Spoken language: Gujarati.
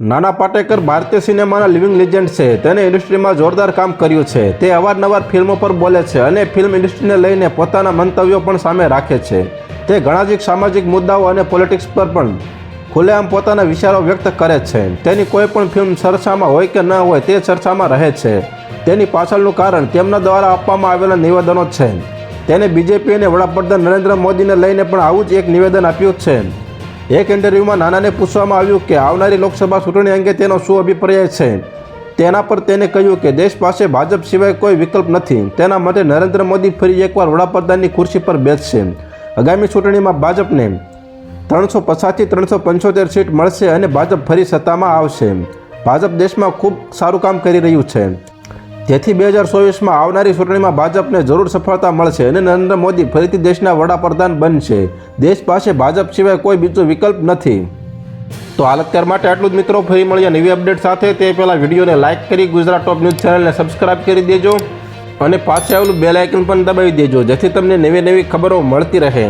નાના પાટેકર ભારતીય સિનેમાના લિવિંગ લેજેન્ડ છે. તેને ઇન્ડસ્ટ્રીમાં જોરદાર કામ કર્યું છે. તે અવારનવાર ફિલ્મો પર બોલે છે અને ફિલ્મ ઇન્ડસ્ટ્રીને લઈને પોતાના મંતવ્યો પણ સામે રાખે છે. તે ઘણા જ સામાજિક મુદ્દાઓ અને પોલિટિક્સ પર પણ ખુલ્લેઆમ પોતાના વિચારો વ્યક્ત કરે છે. તેની કોઈ પણ ફિલ્મ ચર્ચામાં હોય કે ન હોય તે ચર્ચામાં રહે છે. તેની પાછળનું કારણ તેમના દ્વારા આપવામાં આવેલા નિવેદનો છે. તેને બીજેપી અને વડાપ્રધાન નરેન્દ્ર મોદીને લઈને પણ આવું જ એક નિવેદન આપ્યું છે. એક ઇન્ટરવ્યૂમાં નાનાને પૂછવામાં આવ્યું કે આવનારી લોકસભા ચૂંટણી અંગે તેનો શું અભિપ્રાય છે. તેના પર તેને કહ્યું કે દેશ પાસે ભાજપ સિવાય કોઈ વિકલ્પ નથી. તેના મતે નરેન્દ્ર મોદી ફરી એકવાર વડાપ્રધાનની ખુરશી પર બેસશે. આગામી ચૂંટણીમાં ભાજપને 350થી 375 સીટ મળશે અને ભાજપ ફરી સત્તામાં આવશે. ભાજપ દેશમાં ખૂબ સારું કામ કરી રહ્યું છે. તેથી 2024માં આવનારી ચૂંટણીમાં ભાજપને જરૂર સફળતા મળશે અને નરેન્દ્ર મોદી ફરીથી દેશના વડાપ્રધાન બનશે. દેશ પાસે ભાજપ સિવાય કોઈ બીજો વિકલ્પ નથી. તો હાલ અત્યાર માટે આટલું જ મિત્રો. ફરી મળીએ નવી અપડેટ સાથે. તે પહેલાં વિડીયોને લાઇક કરી ગુજરાત ટોપ ન્યૂઝ ચેનલને સબસ્ક્રાઇબ કરી દેજો અને પાછળ આવેલું બેલ આઇકન પણ દબાવી દેજો, જેથી તમને નવી ખબરો મળતી રહે.